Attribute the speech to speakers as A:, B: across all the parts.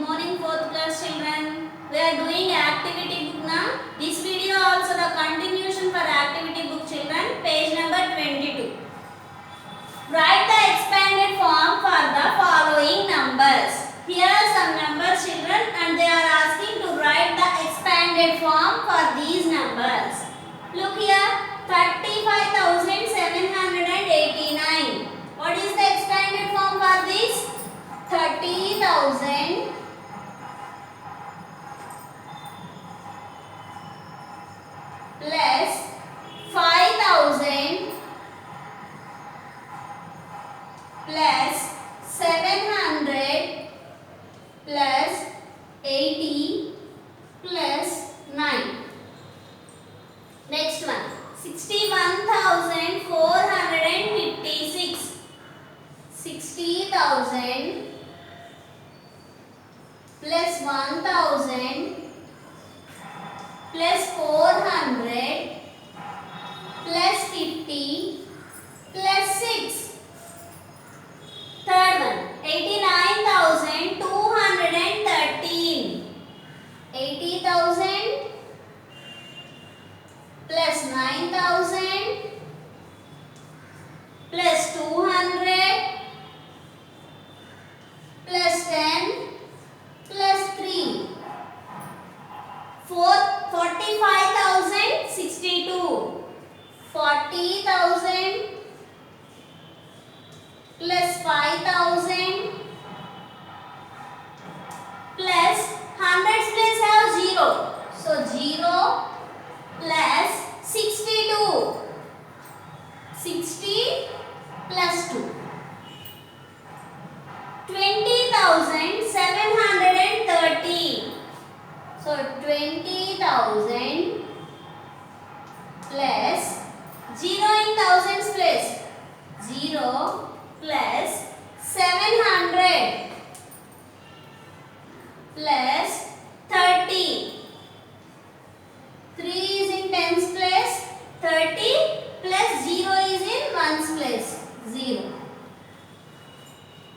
A: morning fourth class children. We are doing activity book now. This video also the continuation for activity book children. Page number 22. Write the expanded form for the following numbers. Here are some numbers children and they are asking to write the expanded form for these numbers. Look here, 35,789. What is the expanded form for this? 30,000 plus 5,000 plus 700 plus 80 plus 9. Next one, 61,456. 60,000 plus 1,000 plus 400 plus 50 plus 6. Third one, 89,213. 80,000 plus 9,000 plus 200 plus 10 plus 3. Fourth, 45,062. 40,000 plus 5,000 plus hundreds place have 0. So 0 plus 62. 60 plus 2. 20,730. So 20,000 plus 0 in thousands place. 0 plus 700 plus 30. 3 is in tens place. 30 plus 0 is in ones place. 0.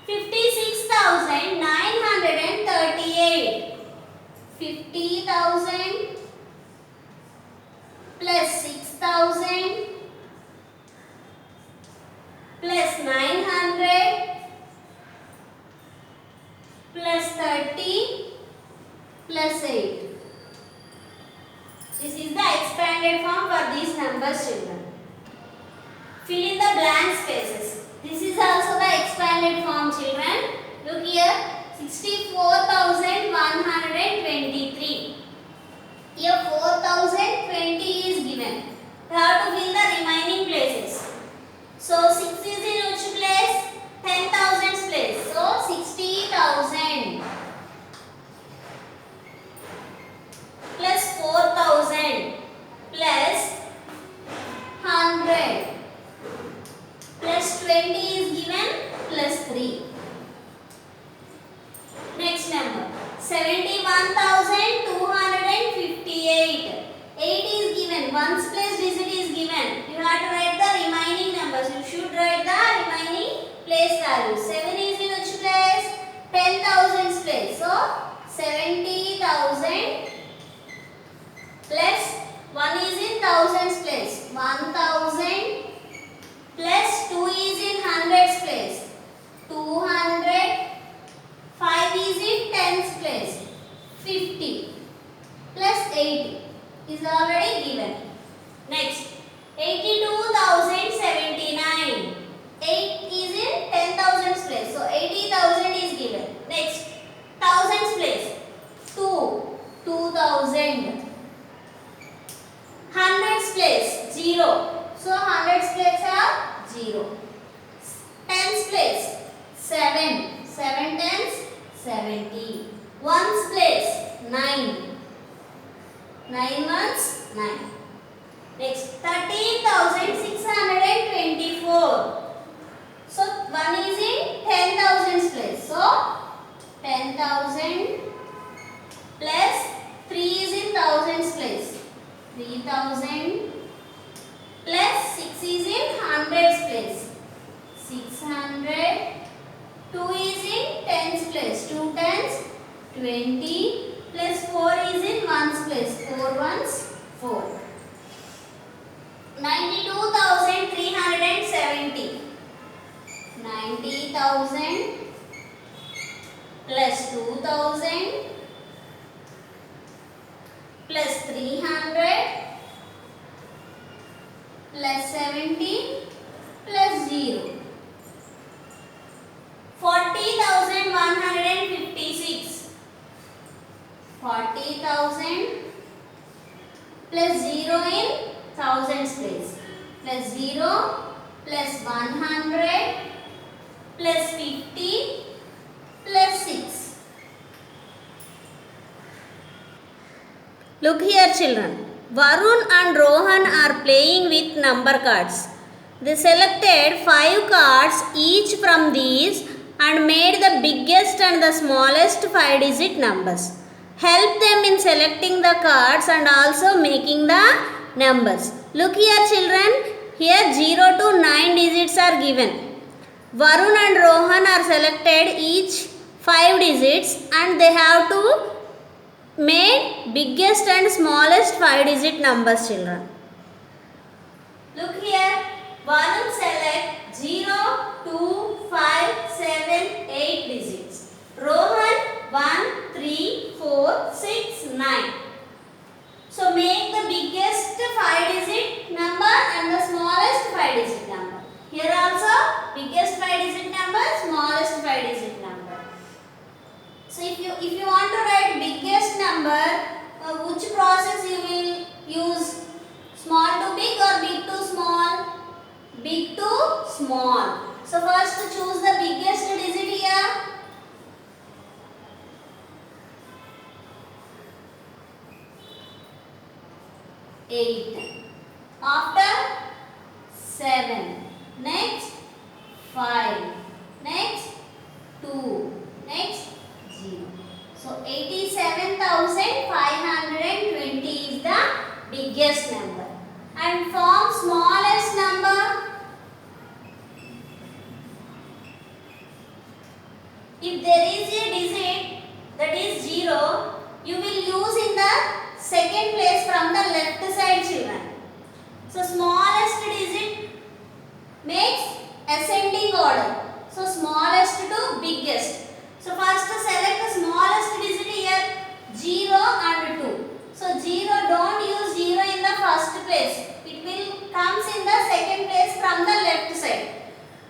A: 56,938. 50,000 plus 6,000 plus 900 plus 30 plus 8. This is the expanded form for these numbers children. Fill in the blank spaces. This is also the expanded form children. Look here, 64,123. Here 4,020 is given. We have to fill the remaining places. So 6 is in which place? 10,000's place. So 60,000 plus 4,000 plus 100 plus 20 is given plus 3. Next number, 71,258. 8 is given. Ones place digit is given. You have to write the remaining numbers. You should write the remaining place values. 7 is in which place? 10,000's place. So 70,000 plus 1 is in thousands place. 1,000 plus 2 is in hundreds place. 200. 5 is in tens place. 50 plus 80 is already given. Next, 82,079. 8 is in 10,000's place. So 80,000 is given. Next, thousands place. 2,000. Hundreds place. 0. So hundreds place are 0. Tens place. 7. 7 tens. 70. Ones place 9. 9 ones 9. Next 13,624. So 1 is in 10,000's place. So 10,000 plus 3 is in thousands place. 3,000 plus 6 is in hundreds place. 600. 2 is in tens place. 2 tens 20 plus 4 is in ones place. 4 ones 4. 92,370. 90,000 plus 2,000 plus 300 plus 70 plus 0. 40,156. 40,000 plus 0 in thousands place plus 0 plus 100 plus 50 plus 6. Look here children. Varun and Rohan are playing with number cards. They selected 5 cards each from these and made the biggest and the smallest 5-digit numbers. Help them in selecting the cards and also making the numbers. Look here children. Here 0 to 9 digits are given. Varun and Rohan are selected each 5 digits and they have to make biggest and smallest 5-digit numbers children. Look here. Varun select 0, 2, 5, 7, 8 digits. Rohan 1, 3, 4, 6, 9. So make the biggest 5-digit number and the smallest 5-digit number. Here also biggest 5-digit number, smallest 5-digit number. So if you want to write biggest number, which process you will use? Small to big or big to small? Big to small. So first choose the biggest digit here. 8. After 7. Next 5. Next 2. Next 0. So 87,520 is the biggest number. And from smallest number, if there is a digit that is 0, you will use in the second place from the left side children. So smallest digit makes ascending order. So smallest to biggest. So first select the smallest digit here, 0 and 2. So 0, don't use 0 in the first place. It will comes in the second place from the left side.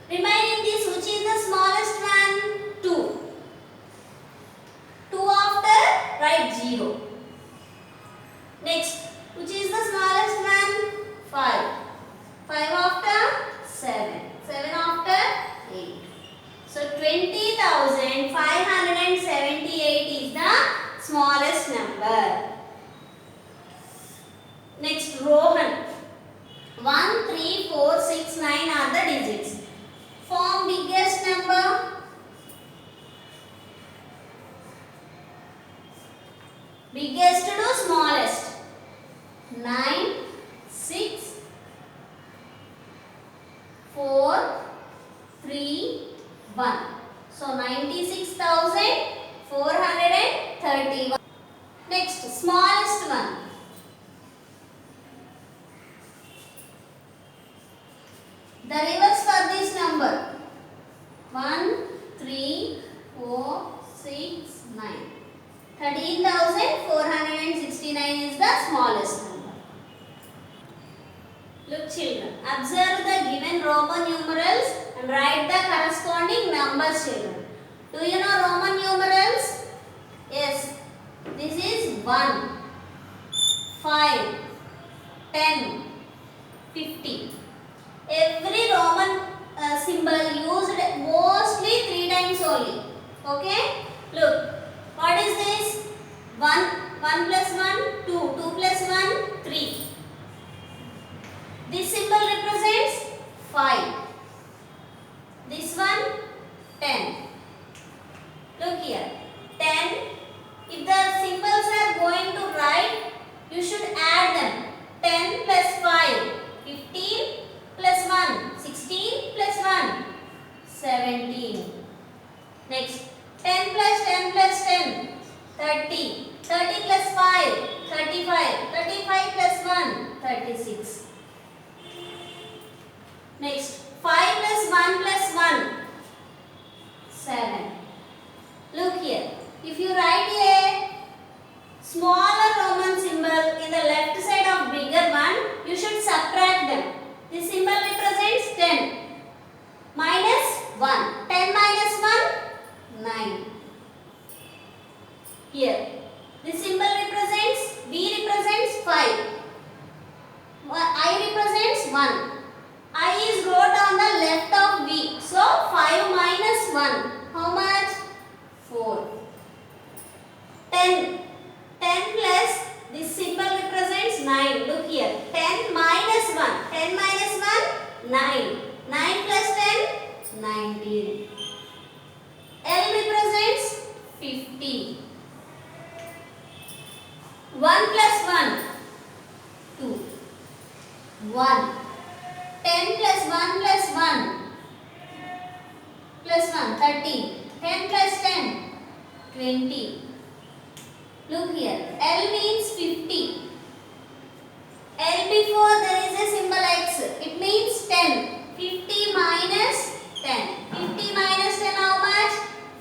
A: Remaining this, which is the smallest one? 2. 2 after, write 0. Next, which is the smallest one? 5. 5 after, 7. 7 after, 8. So 20,578 is the smallest number. Next, Rohan. 1, 3, 4, 6, 9 are the digits. Form biggest number. Biggest to smallest. 9, 6, 4, 3, 1. So 96,431. Next, smallest one. The reverse for this number. 1, 3, 4, 6, 9. 13,469 is the smallest number. Look children, observe the given Roman numerals and write the corresponding numbers children. Do you know Roman numerals? Yes. This is 1, 5, 10, 50. Every Roman symbol used mostly 3 times only. Okay? Look. What is this? 1, 1 plus 1, 2, 2 plus 1, 3. This symbol represents 5. This one, 10. Look here. 10. If the symbols are going to write, you should add them. 10 plus 5, 15 plus 1, 16 plus 1, 17. Next. 10 plus 10 plus 10, 30. 30 plus 5, 35. 35 plus 1, 36. Next, 5 plus 1 plus 1, 7. Look here. If you write a smaller Roman symbol in the left side of bigger one, you should subtract them. This symbol represents 10. Minus 1. 10 minus 1, 9. Here. This symbol represents, B represents 5. I represents 1. I is wrote on the left of B. So 5 minus 1. How much? 4. 10. 10 plus, this symbol represents 9. Look here. 10 minus 1. 10 minus 1, 9. 9 plus 10, 19. L represents 50. 1 plus 1, 2. 1. 10 plus 1 plus 1 plus 1, 13. 10 plus 10, 20. Look here. L means 50. L before there is a symbol X. It means 10. 50 minus 10. 50 minus 10 how much?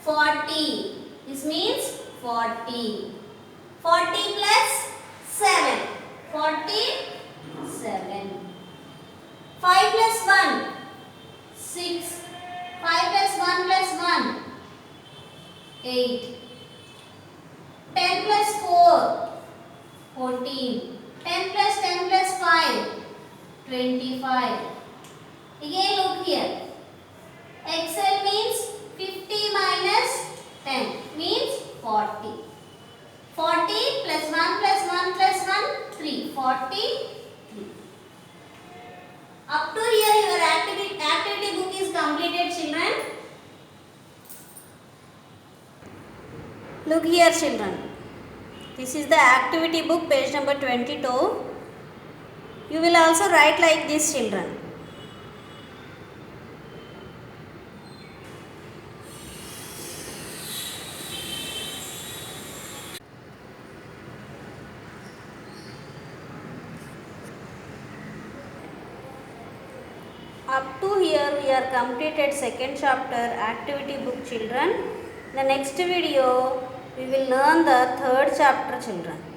A: 40. This means 40. 40 plus 7. 47. 5 plus 1. 6. 5 plus 1 plus 1. 8. 10 plus 4. 14. 10 plus 10 plus 5. 25. Again look here. XL means 50 minus 10 means 40. 40 plus 1 plus 1 plus 1, 3. 43. Up to here your activity book is completed, children. Look here, children. This is the activity book, page number 22. You will also write like this, children. Up to here we are completed second chapter activity book, children. The next video we will learn the third chapter, children.